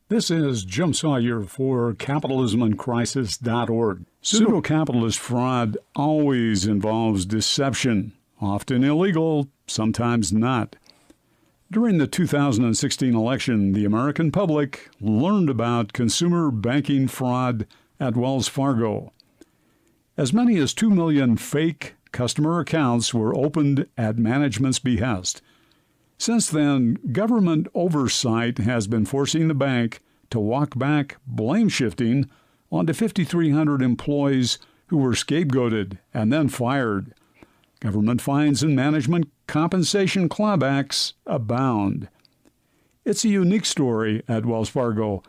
This is Jim Sawyer for CapitalismInCrisis.org. Pseudo-capitalist fraud always involves deception, often illegal, sometimes not. During the 2016 election, the American public learned about consumer banking fraud at Wells Fargo. As many as 2 million fake customer accounts were opened at management's behest. Since then, government oversight has been forcing the bank to walk back blame shifting onto 5,300 employees who were scapegoated and then fired. Government fines and management compensation clawbacks abound. It's a unique story at Wells Fargo,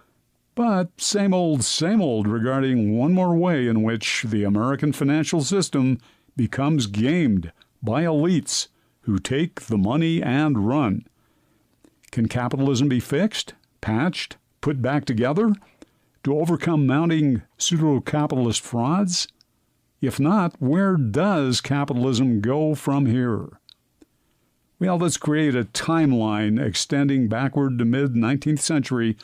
but same old regarding one more way in which the American financial system becomes gamed by elites who take the money and run. Can capitalism be fixed, patched, put back together to overcome mounting pseudo-capitalist frauds? If not, where does capitalism go from here? Well, let's create a timeline extending backward to mid-19th century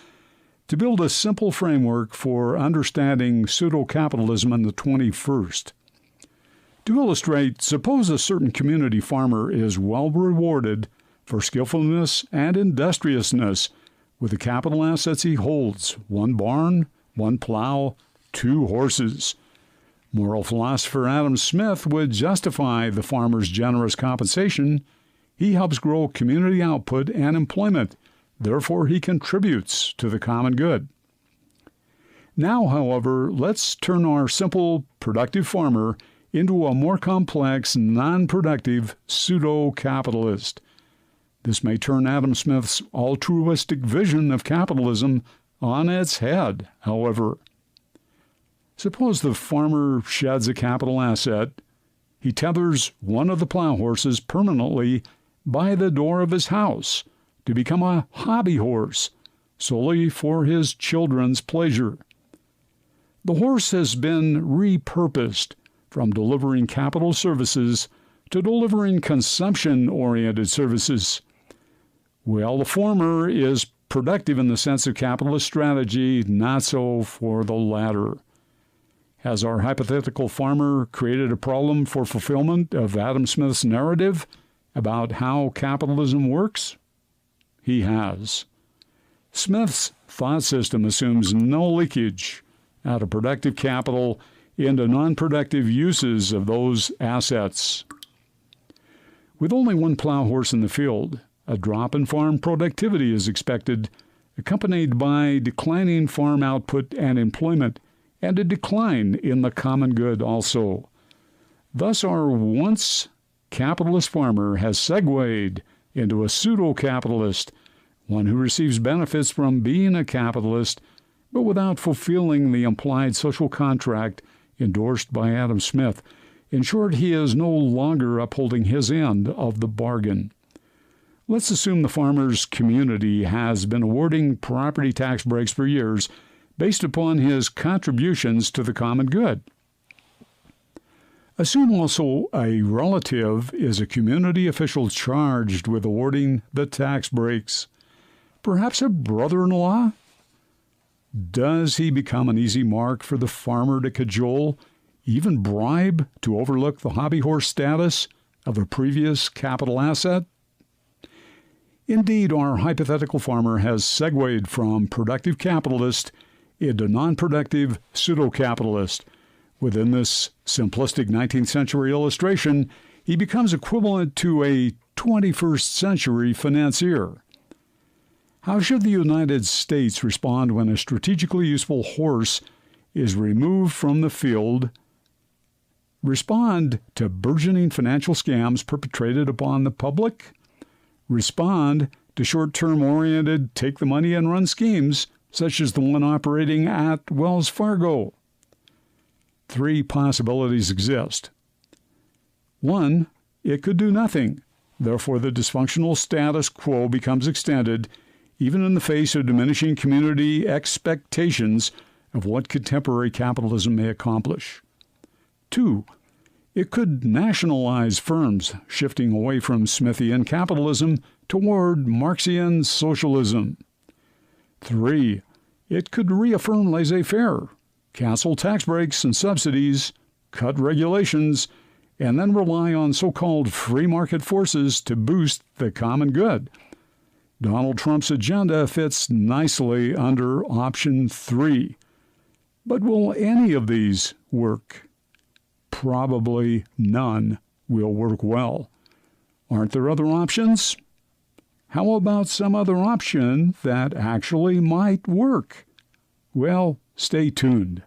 to build a simple framework for understanding pseudo-capitalism in the 21st. To illustrate, suppose a certain community farmer is well rewarded for skillfulness and industriousness with the capital assets he holds: one barn, one plow, 2 horses. Moral philosopher Adam Smith would justify the farmer's generous compensation. He helps grow community output and employment. Therefore, he contributes to the common good. Now, however, let's turn our simple, productive farmer into a more complex, non-productive pseudo-capitalist. This may turn Adam Smith's altruistic vision of capitalism on its head, however. Suppose the farmer sheds a capital asset. He tethers one of the plow horses permanently by the door of his house to become a hobby horse, solely for his children's pleasure. The horse has been repurposed from delivering capital services to delivering consumption-oriented services. Well, the former is productive in the sense of capitalist strategy, not so for the latter. Has our hypothetical farmer created a problem for fulfillment of Adam Smith's narrative about how capitalism works? He has. Smith's thought system assumes no leakage out of productive capital into non-productive uses of those assets. With only one plow horse in the field, a drop in farm productivity is expected, accompanied by declining farm output and employment, and a decline in the common good also. Thus, our once capitalist farmer has segued into a pseudo-capitalist, one who receives benefits from being a capitalist, but without fulfilling the implied social contract endorsed by Adam Smith. In short, he is no longer upholding his end of the bargain. Let's assume the farmer's community has been awarding property tax breaks for years based upon his contributions to the common good. Assume also a relative is a community official charged with awarding the tax breaks, perhaps a brother-in-law. Does he become an easy mark for the farmer to cajole, even bribe, to overlook the hobby horse status of a previous capital asset? Indeed, our hypothetical farmer has segued from productive capitalist into non-productive pseudo-capitalist. Within this simplistic 19th century illustration, he becomes equivalent to a 21st century financier. How should the United States respond when a strategically useful horse is removed from the field? Respond to burgeoning financial scams perpetrated upon the public? Respond to short-term oriented take-the-money-and-run schemes, such as the one operating at Wells Fargo? 3 possibilities exist. 1, it could do nothing. Therefore, the dysfunctional status quo becomes extended, even in the face of diminishing community expectations of what contemporary capitalism may accomplish. 2, it could nationalize firms, shifting away from Smithian capitalism toward Marxian socialism. 3, It could reaffirm laissez-faire, cancel tax breaks and subsidies, cut regulations, and then rely on so-called free market forces to boost the common good. Donald Trump's agenda fits nicely under option 3. But will any of these work? Probably none will work well. Aren't there other options? How about some other option that actually might work? Well, stay tuned.